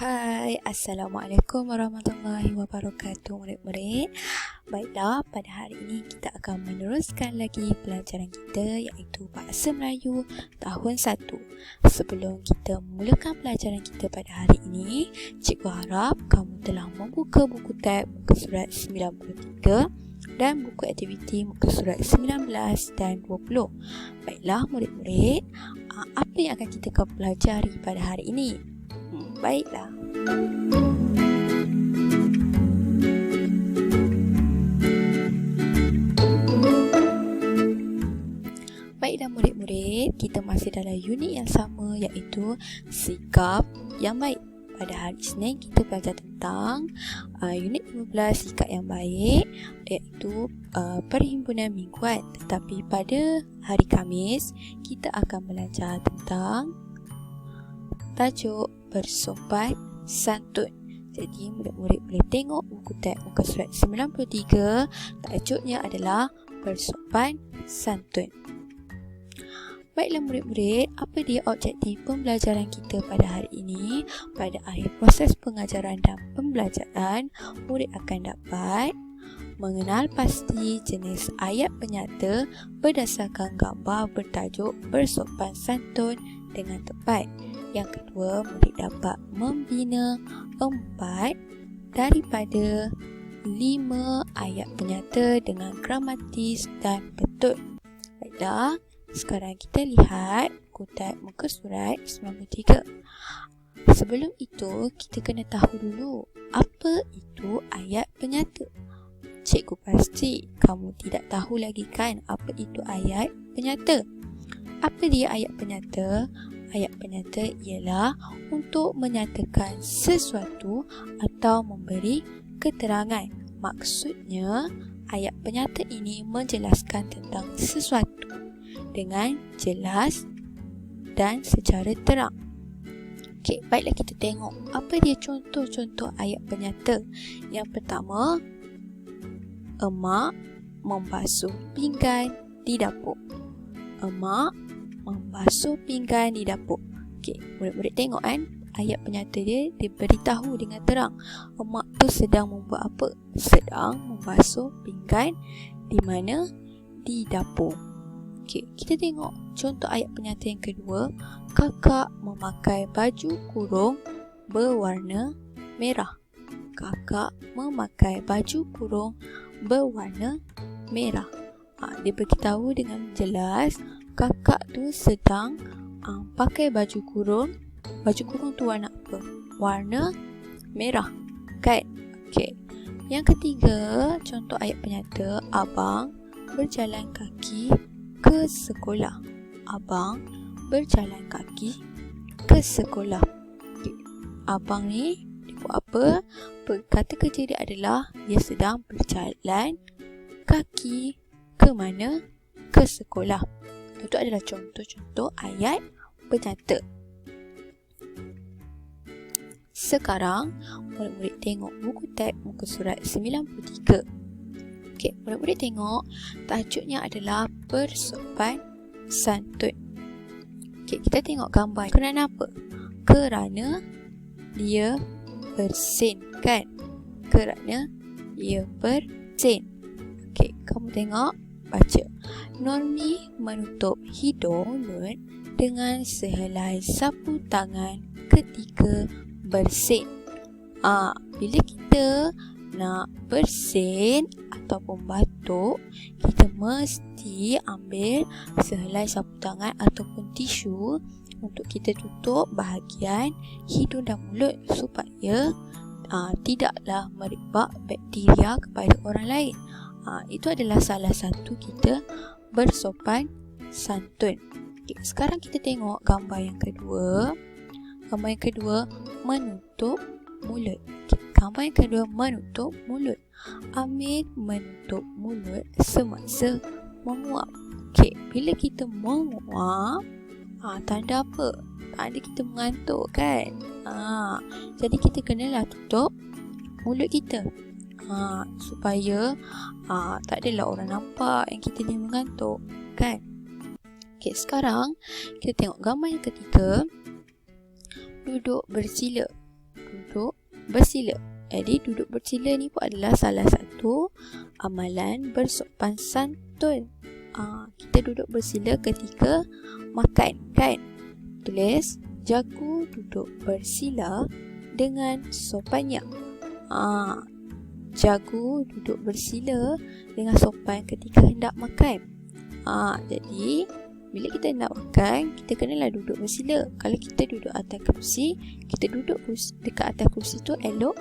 Hai, Assalamualaikum warahmatullahi wabarakatuh murid-murid. Baiklah, pada hari ini kita akan meneruskan lagi pelajaran kita iaitu Bahasa Melayu tahun 1. Sebelum kita memulakan pelajaran kita pada hari ini, cikgu harap kamu telah membuka buku tab muka surat 93 dan buku aktiviti muka surat 19 dan 20. Baiklah murid-murid, apa yang akan kita pelajari pada hari ini? Baiklah. Baiklah murid-murid, kita masih dalam unit yang sama iaitu sikap yang baik. Pada hari Isnin kita belajar tentang unit 15 sikap yang baik iaitu perhimpunan mingguan. Tetapi pada hari Khamis kita akan belajar tentang tajuk bersopan santun. Jadi murid-murid boleh tengok buku tab muka surat 93. Tajuknya adalah bersopan santun. Baiklah murid-murid, apa dia objektif pembelajaran kita pada hari ini? Pada akhir proses pengajaran dan pembelajaran, murid akan dapat mengenal pasti jenis ayat penyata berdasarkan gambar bertajuk bersopan santun dengan tepat. Yang kedua, murid dapat membina 4 daripada 5 ayat penyata dengan gramatis dan betul. Baiklah, sekarang kita lihat tab muka surat 93. Sebelum itu, kita kena tahu dulu apa itu ayat penyata. Cikgu pasti kamu tidak tahu lagi kan apa itu ayat penyata. Apa dia ayat penyata? Ayat penyata ialah untuk menyatakan sesuatu atau memberi keterangan. Maksudnya, ayat penyata ini menjelaskan tentang sesuatu dengan jelas dan secara terang. Okey, baiklah kita tengok apa dia contoh-contoh ayat penyata. Yang pertama, emak membasuh pinggan di dapur. Emak membasuh pinggan di dapur. Okey, murid-murid tengok kan, ayat penyata dia beritahu dengan terang emak tu sedang membuat apa? Sedang membasuh pinggan di mana? Di dapur. Okey, kita tengok contoh ayat penyata yang kedua. Kakak memakai baju kurung berwarna merah. Kakak memakai baju kurung berwarna merah. Dia beritahu dengan jelas kakak tu sedang pakai baju kurung. Baju kurung tu warna apa? Warna merah, kan? Okey. Yang ketiga, contoh ayat penyata, abang berjalan kaki ke sekolah. Abang berjalan kaki ke sekolah. Okay. Abang ni dia buat apa? Kata kerja dia adalah dia sedang berjalan kaki ke mana? Ke sekolah. Itu adalah contoh-contoh ayat penyata. Sekarang, murid-murid tengok buku tab muka surat 93. Okey, murid-murid tengok tajuknya adalah bersopan santun. Okey, kita tengok gambar. Kerana apa? Kerana dia bersin, kan? Kerana dia bersin. Okey, kamu tengok, baca. Normi menutup hidung Nur dengan sehelai sapu tangan ketika bersin. Bila kita nak bersin ataupun batuk, kita mesti ambil sehelai sapu tangan ataupun tisu untuk kita tutup bahagian hidung dan mulut supaya tidaklah merebak bakteria kepada orang lain. Itu adalah salah satu kita bersopan santun. Okay, sekarang kita tengok gambar yang kedua. Gambar yang kedua, menutup mulut. Okay, gambar yang kedua, menutup mulut. Amir menutup mulut semasa menguap. Okay, bila kita menguap, tanda apa? Tanda kita mengantuk, kan? Jadi kita kenalah tutup mulut kita. Supaya tak adalah orang nampak yang kita ni mengantuk, kan? Okey, sekarang kita tengok gambar yang ketiga. Duduk bersila. bersila. Jadi duduk bersila ni pun adalah salah satu amalan bersopan santun. Kita duduk bersila ketika makan, kan? Tulis, jagu duduk bersila dengan sopannya. Jagu duduk bersila dengan sopan ketika hendak makan. Jadi bila kita nak makan, kita kenalah duduk bersila. Kalau kita duduk atas kerusi, kita duduk dekat atas kerusi tu elok.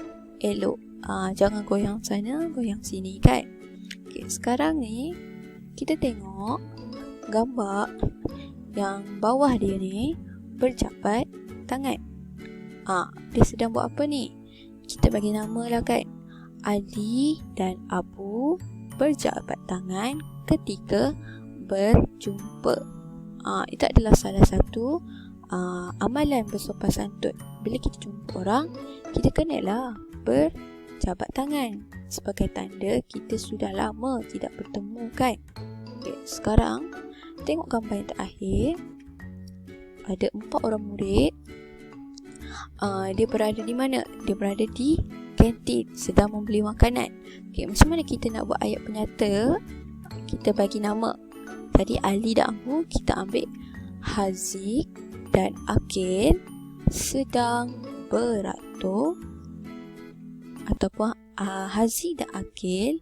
Jangan goyang sana, goyang sini, kan? Okay, sekarang ni kita tengok gambar yang bawah dia ni berjabat tangan. Dia sedang buat apa ni? Kita bagi nama lah, kan? Ali dan Abu berjabat tangan ketika berjumpa. Itu adalah salah satu amalan bersopan santun. Bila kita jumpa orang, kita kenalah berjabat tangan sebagai tanda kita sudah lama tidak bertemu, kan? Okay, sekarang tengok gambar yang terakhir. Ada 4 orang murid. Dia berada di mana? Dia berada di kantin sedang membeli makanan. Okay, macam mana kita nak buat ayat penyata? Kita bagi nama. Tadi Ali dan Abu, kita ambil Haziq dan Akil sedang beratur, ataupun Haziq dan Akil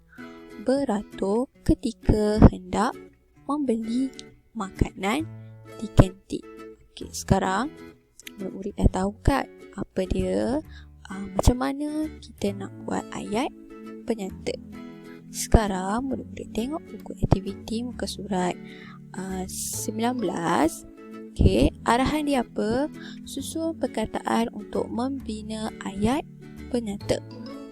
beratur ketika hendak membeli makanan di kantin. Okay, sekarang murid-murid dah tahu, kan, apa dia, macam mana kita nak buat ayat penyata. Sekarang murid-murid tengok buku aktiviti muka surat 19. Okay, arahan dia apa? Susun perkataan untuk membina ayat penyata.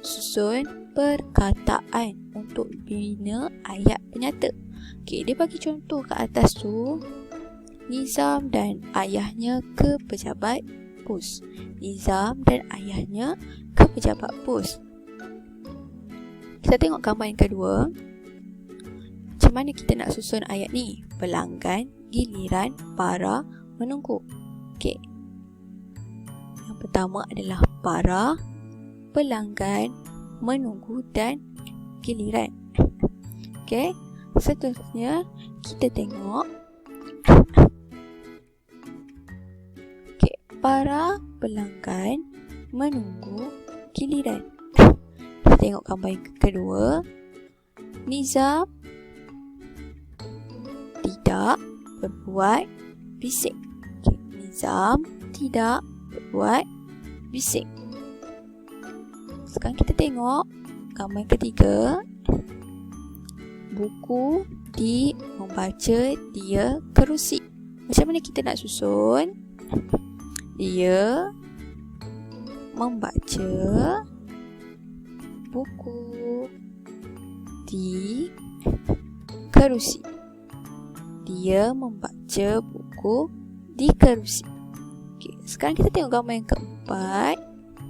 Susun perkataan untuk bina ayat penyata. Okay, dia bagi contoh ke atas tu. Nizam dan ayahnya ke pejabat pos. Nizam dan ayahnya ke pejabat pos. Kita tengok gambar yang kedua. Macam mana kita nak susun ayat ni? Pelanggan, giliran, para, menunggu. Okey. Yang pertama adalah para, pelanggan, menunggu dan giliran. Okey. Seterusnya kita tengok para pelanggan menunggu giliran. Kita tengok gambar yang kedua. Nizam tidak berbuat bising. Okay. Nizam tidak berbuat bising. Sekarang kita tengok gambar yang ketiga. Buku membaca dia kerusi. Macam mana kita nak susun? Dia membaca buku di kerusi. Dia membaca buku di kerusi. Okay, sekarang kita tengok gambar yang keempat.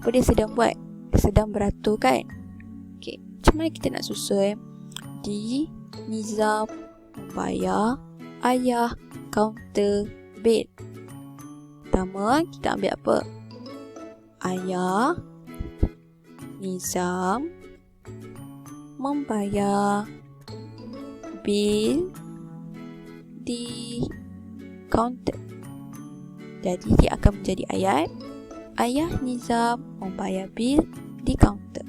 Apa dia sedang buat? Dia sedang beratur, kan? Okay, macam mana kita nak susun? Di Nizam membayar ayah kaunter bil. Pertama, kita ambil apa? Ayah Nizam membayar bil di kaunter. Jadi dia akan menjadi ayat ayah Nizam membayar bil di kaunter.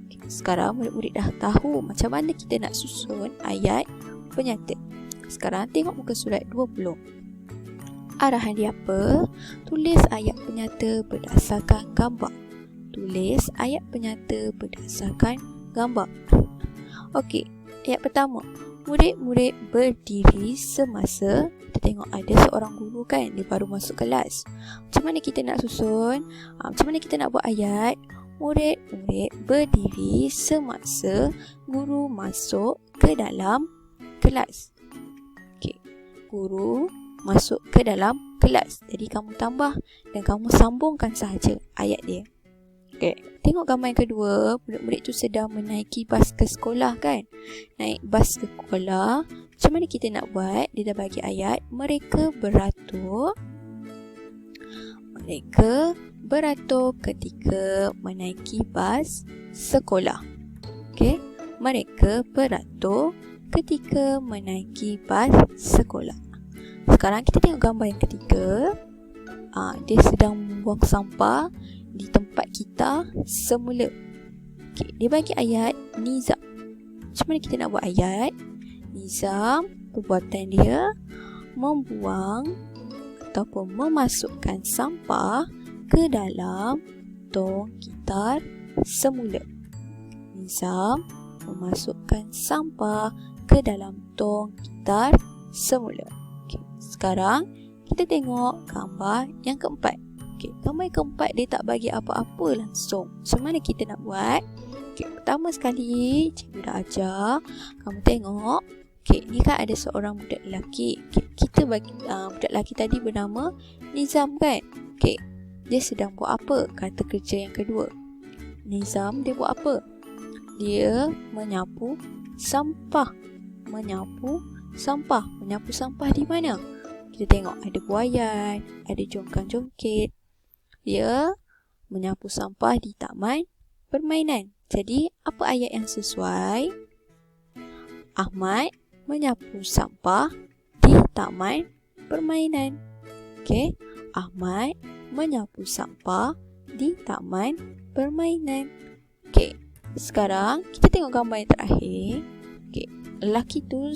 Okay, sekarang murid-murid dah tahu macam mana kita nak susun ayat penyata. Sekarang tengok muka surat 20. Arahan dia apa? Tulis ayat penyata berdasarkan gambar. Tulis ayat penyata berdasarkan gambar. Okey, ayat pertama. Murid-murid berdiri semasa. Kita tengok ada seorang guru, kan? Dia baru masuk kelas. Macam mana kita nak susun? Macam mana kita nak buat ayat? Murid-murid berdiri semasa guru masuk ke dalam kelas. Okey, guru masuk ke dalam kelas. Jadi kamu tambah dan kamu sambungkan sahaja ayat dia. Okay. Tengok gambar yang kedua. Murid-murid tu sedang menaiki bas ke sekolah, kan? Naik bas ke sekolah. Macam mana kita nak buat? Dia dah bagi ayat. Mereka beratur beratur ketika menaiki bas sekolah. Okey, mereka beratur ketika menaiki bas sekolah. Sekarang kita tengok gambar yang ketiga. Dia sedang membuang sampah di tempat kita semula. Okey, dia bagi ayat Nizam. Macam mana kita nak buat ayat? Nizam, perbuatan dia membuang ataupun memasukkan sampah ke dalam tong gitar semula. Nizam memasukkan sampah ke dalam tong gitar semula. Okay. Sekarang kita tengok gambar yang keempat. Okay. Gambar yang keempat dia tak bagi apa-apa langsung. Macam mana kita nak buat? Okay. Pertama sekali cikgu dah ajar kamu tengok. Okay. Ni kan ada seorang budak lelaki. Okay. Kita bagi budak lelaki tadi bernama Nizam kan? Okay. Dia sedang buat apa? Kata kerja yang kedua. Nizam dia buat apa? Dia menyapu sampah. Menyapu sampah. Menyapu sampah di mana? Kita tengok ada buaian, ada jongkang-jongkit. Dia menyapu sampah di taman permainan. Jadi, apa ayat yang sesuai? Ahmad menyapu sampah di taman permainan. Okey, Ahmad menyapu sampah di taman permainan. Okey, sekarang kita tengok gambar yang terakhir. Okey, lelaki tu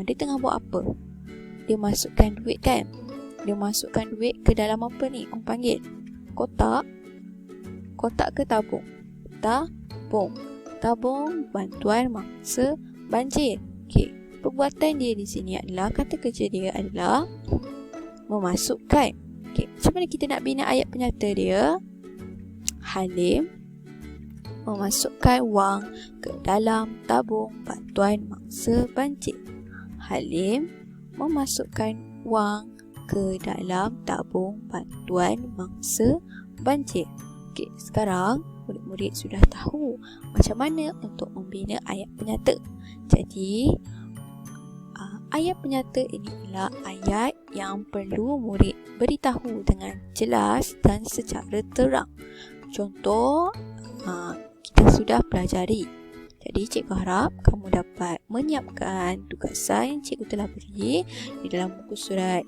dia tengah buat apa? Dia masukkan duit kan? Dia masukkan duit ke dalam apa ni? Orang panggil kotak. Kotak ke tabung? Tabung. Tabung bantuan mangsa banjir. Okey, perbuatan dia di sini adalah, kata kerja dia adalah memasukkan. Okey, macam mana kita nak bina ayat penyata dia? Halim memasukkan wang ke dalam tabung bantuan mangsa banjir. Halim memasukkan wang ke dalam tabung bantuan mangsa banjir. Okey, sekarang murid-murid sudah tahu macam mana untuk membina ayat penyata. Jadi, ayat penyata ini adalah ayat yang perlu murid beritahu dengan jelas dan secara terang. Contoh, kita sudah pelajari. Jadi, cikgu harap kamu dapat menyiapkan tugasan yang cikgu telah beri di dalam buku surat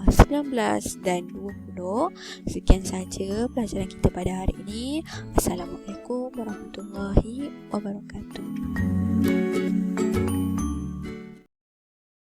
19 dan 20. Sekian sahaja pelajaran kita pada hari ini. Assalamualaikum warahmatullahi wabarakatuh.